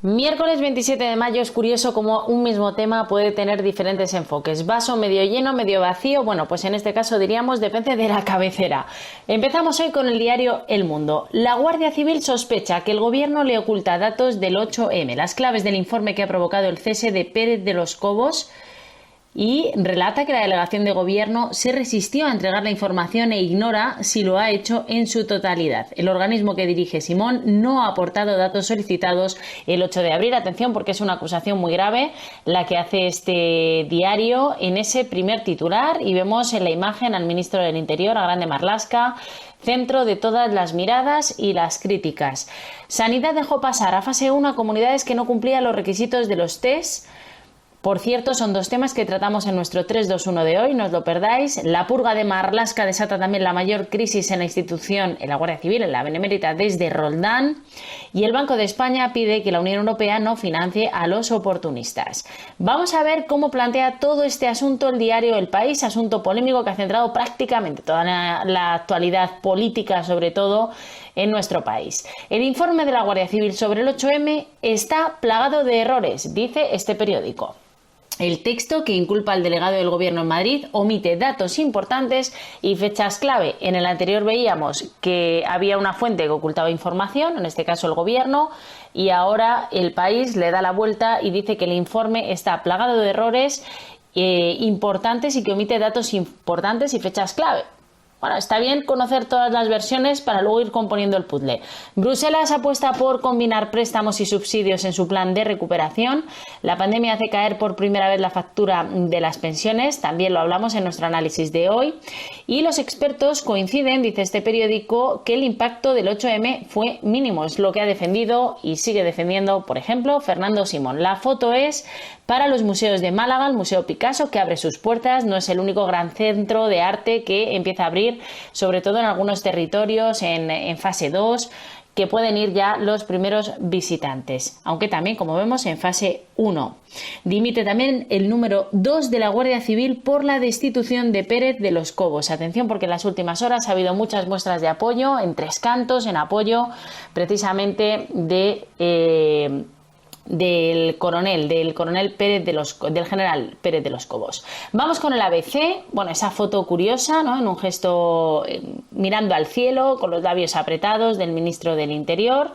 Miércoles 27 de mayo. Es curioso cómo un mismo tema puede tener diferentes enfoques. Vaso medio lleno, medio vacío. Bueno, pues en este caso diríamos depende de la cabecera. Empezamos hoy con el diario El Mundo. La Guardia Civil sospecha que el gobierno le oculta datos del 8M, las claves del informe que ha provocado el cese de Pérez de los Cobos, y relata que la delegación de gobierno se resistió a entregar la información e ignora si lo ha hecho en su totalidad. El organismo que dirige Simón no ha aportado datos solicitados el 8 de abril. Atención, porque es una acusación muy grave la que hace este diario en ese primer titular, y vemos en la imagen al ministro del Interior, a Grande Marlaska, centro de todas las miradas y las críticas. Sanidad dejó pasar a fase 1 a comunidades que no cumplían los requisitos de los test. Por cierto, son dos temas que tratamos en nuestro 321 de hoy, no os lo perdáis. La purga de Marlaska desata también la mayor crisis en la institución, en la Guardia Civil, en la Benemérita, desde Roldán. Y el Banco de España pide que la Unión Europea no financie a los oportunistas. Vamos a ver cómo plantea todo este asunto el diario El País, asunto polémico que ha centrado prácticamente toda la actualidad política, sobre todo en nuestro país. El informe de la Guardia Civil sobre el 8M está plagado de errores, dice este periódico. El texto, que inculpa al delegado del Gobierno en Madrid, omite datos importantes y fechas clave. En el anterior veíamos que había una fuente que ocultaba información, en este caso el Gobierno, y ahora El País le da la vuelta y dice que el informe está plagado de errores importantes y que omite datos importantes y fechas clave. Bueno, está bien conocer todas las versiones para luego ir componiendo el puzzle. Bruselas apuesta por combinar préstamos y subsidios en su plan de recuperación. La pandemia hace caer por primera vez la factura de las pensiones. También lo hablamos en nuestro análisis de hoy. Y los expertos coinciden, dice este periódico, que el impacto del 8M fue mínimo. Es lo que ha defendido y sigue defendiendo, por ejemplo, Fernando Simón. La foto es para los museos de Málaga, el Museo Picasso, que abre sus puertas. No es el único gran centro de arte que empieza a abrir, sobre todo en algunos territorios en fase 2, que pueden ir ya los primeros visitantes, aunque también, como vemos, en fase 1. Dimite también el número 2 de la Guardia Civil por la destitución de Pérez de los Cobos. Atención, porque en las últimas horas ha habido muchas muestras de apoyo en Tres Cantos, en apoyo precisamente del general Pérez de los Cobos. Vamos con el ABC. Bueno, esa foto curiosa, ¿no?, en un gesto mirando al cielo, con los labios apretados, del ministro del Interior,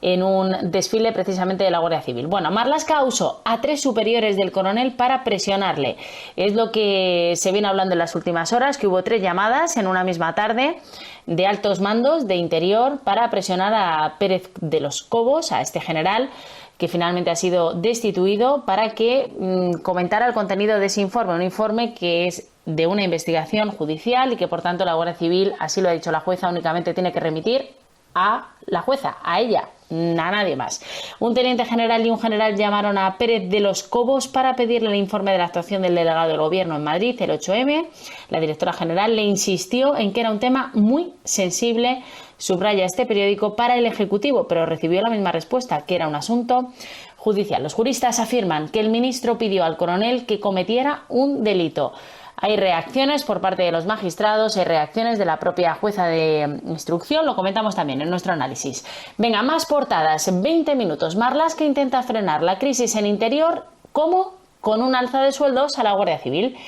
en un desfile precisamente de la Guardia Civil. Bueno, Marlaska usó a 3 superiores del coronel para presionarle. Es lo que se viene hablando en las últimas horas, que hubo 3 llamadas en una misma tarde de altos mandos de Interior para presionar a Pérez de los Cobos, a este general, que finalmente ha sido destituido, para que comentara el contenido de ese informe, un informe que es de una investigación judicial y que por tanto la Guardia Civil, así lo ha dicho la jueza, únicamente tiene que remitir a la jueza, a ella, a nadie más. Un teniente general y un general llamaron a Pérez de los Cobos para pedirle el informe de la actuación del delegado del Gobierno en Madrid, el 8M. La directora general le insistió en que era un tema muy sensible, subraya este periódico, para el Ejecutivo, pero recibió la misma respuesta, que era un asunto judicial. Los juristas afirman que el ministro pidió al coronel que cometiera un delito. Hay reacciones por parte de los magistrados, hay reacciones de la propia jueza de instrucción, lo comentamos también en nuestro análisis. Venga, más portadas. 20 minutos. Marlaska intenta frenar la crisis en Interior, ¿cómo? Con un alza de sueldos a la Guardia Civil.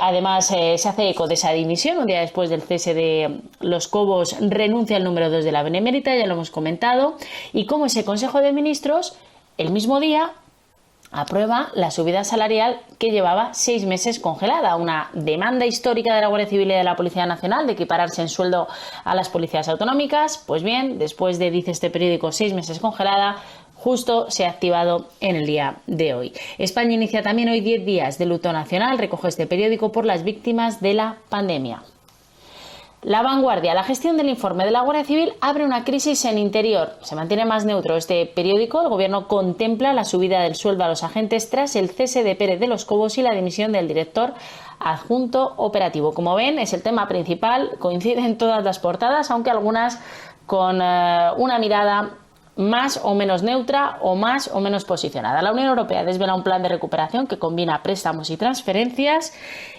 Además, se hace eco de esa dimisión. Un día después del cese de los Cobos, renuncia el número 2 de la Benemérita, ya lo hemos comentado. Y como ese Consejo de Ministros, el mismo día, aprueba la subida salarial que llevaba 6 meses congelada, una demanda histórica de la Guardia Civil y de la Policía Nacional de equipararse en sueldo a las policías autonómicas. Pues bien, después de, dice este periódico, 6 meses congelada, justo se ha activado en el día de hoy. España inicia también hoy 10 días de luto nacional, recoge este periódico, por las víctimas de la pandemia. La Vanguardia. La gestión del informe de la Guardia Civil abre una crisis en Interior. Se mantiene más neutro este periódico. El Gobierno contempla la subida del sueldo a los agentes tras el cese de Pérez de los Cobos y la dimisión del director adjunto operativo. Como ven, es el tema principal. Coinciden todas las portadas, aunque algunas con una mirada más o menos neutra o más o menos posicionada. La Unión Europea desvela un plan de recuperación que combina préstamos y transferencias,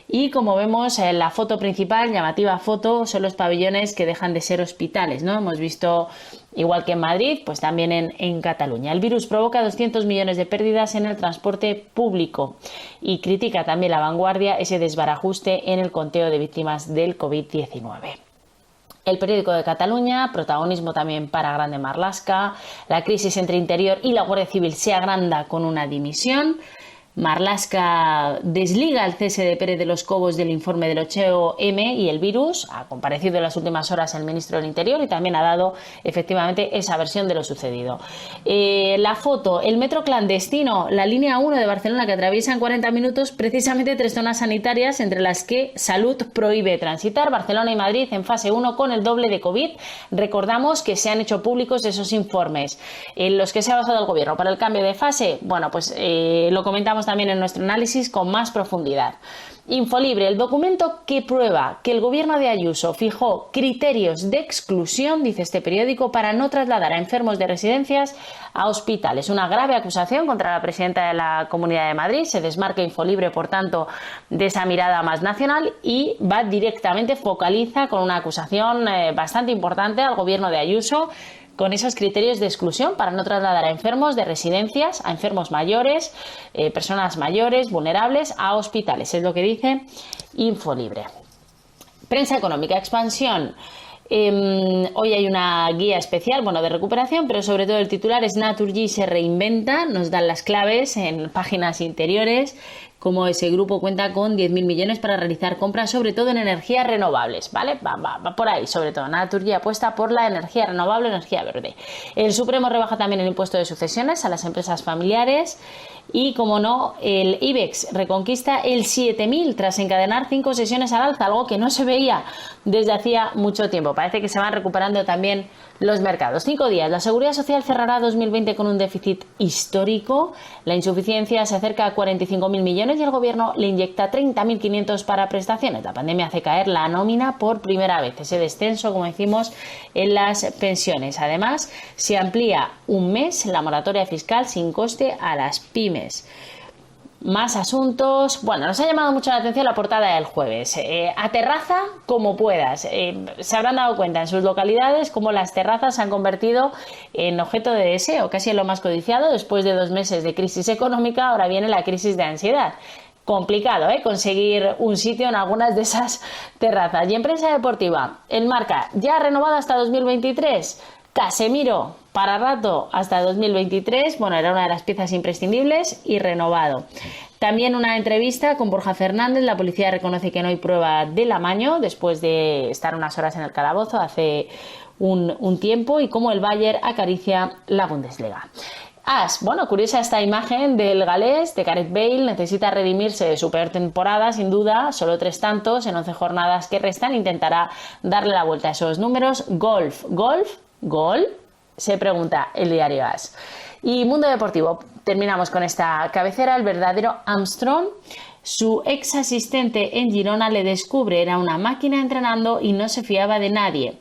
y como vemos en la foto principal, llamativa foto, son los pabellones que dejan de ser hospitales, ¿no? Hemos visto Igual que en Madrid, pues también en Cataluña. El virus provoca 200 millones de pérdidas en el transporte público y critica también La Vanguardia ese desbarajuste en el conteo de víctimas del COVID-19. El periódico de Cataluña, protagonismo también para Grande Marlaska. La crisis entre Interior y la Guardia Civil se agranda con una dimisión. Marlaska desliga el cese de Pérez de los Cobos del informe del 8M y el virus. Ha comparecido en las últimas horas el ministro del Interior y también ha dado efectivamente esa versión de lo sucedido. La foto, el metro clandestino, la línea 1 de Barcelona que atraviesa en 40 minutos precisamente 3 zonas sanitarias entre las que Salud prohíbe transitar. Barcelona y Madrid en fase 1 con el doble de COVID. Recordamos que se han hecho públicos esos informes en los que se ha basado el gobierno para el cambio de fase. Bueno, pues lo comentamos también en nuestro análisis con más profundidad. Infolibre, el documento que prueba que el gobierno de Ayuso fijó criterios de exclusión, dice este periódico, para no trasladar a enfermos de residencias a hospitales. Una grave acusación contra la presidenta de la Comunidad de Madrid. Se desmarca Infolibre, por tanto, de esa mirada más nacional y va directamente, focaliza con una acusación bastante importante al gobierno de Ayuso, con esos criterios de exclusión para no trasladar a enfermos de residencias, a enfermos mayores, personas mayores, vulnerables, a hospitales. Es lo que dice Infolibre. Prensa económica, Expansión. Hoy hay una guía especial, de recuperación, pero sobre todo el titular es Naturgy se reinventa. Nos dan las claves en páginas interiores, como ese grupo cuenta con 10.000 millones para realizar compras, sobre todo en energías renovables, ¿vale? Va por ahí, sobre todo. Naturgy apuesta por la energía renovable, energía verde. El Supremo rebaja también el impuesto de sucesiones a las empresas familiares y, como no, el IBEX reconquista el 7.000 tras encadenar 5 sesiones al alza, algo que no se veía desde hacía mucho tiempo. Parece que se van recuperando también los mercados. 5 días. La Seguridad Social cerrará 2020 con un déficit histórico. La insuficiencia se acerca a 45.000 millones y el gobierno le inyecta 30.500 para prestaciones. La pandemia hace caer la nómina por primera vez. Ese descenso, como decimos, en las pensiones. Además, se amplía un mes la moratoria fiscal sin coste a las pymes. Más asuntos. Nos ha llamado mucho la atención la portada del jueves. Aterraza como puedas. Se habrán dado cuenta en sus localidades cómo las terrazas se han convertido en objeto de deseo, casi en lo más codiciado. Después de 2 meses de crisis económica, ahora viene la crisis de ansiedad. Complicado, conseguir un sitio en algunas de esas terrazas. Y en prensa deportiva, el Marca ya renovado hasta 2023. Casemiro para rato hasta 2023, era una de las piezas imprescindibles y renovado. También una entrevista con Borja Fernández. La policía reconoce que no hay prueba del amaño después de estar unas horas en el calabozo hace un tiempo y cómo el Bayern acaricia la Bundesliga. Curiosa esta imagen del galés, de Gareth Bale. Necesita redimirse de su peor temporada, sin duda. Solo 3 tantos en 11 jornadas que restan. Intentará darle la vuelta a esos números. ¿Gol? Se pregunta el diario AS. Y Mundo Deportivo. Terminamos con esta cabecera. El verdadero Armstrong. Su ex asistente en Girona le descubre. Era una máquina entrenando y no se fiaba de nadie.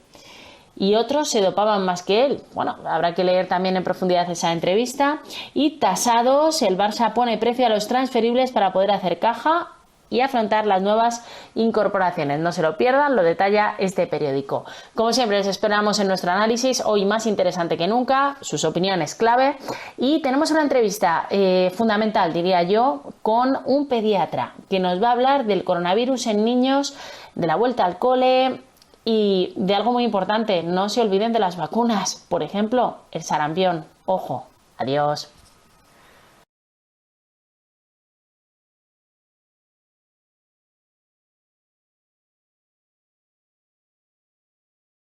Y otros se dopaban más que él. Habrá que leer también en profundidad esa entrevista. Y tasados, el Barça pone precio a los transferibles para poder hacer caja y afrontar las nuevas incorporaciones. No se lo pierdan, lo detalla este periódico. Como siempre, les esperamos en nuestro análisis, hoy más interesante que nunca, sus opiniones clave. Y tenemos una entrevista fundamental, diría yo, con un pediatra que nos va a hablar del coronavirus en niños, de la vuelta al cole y de algo muy importante. No se olviden de las vacunas, por ejemplo, el sarampión. Ojo, adiós.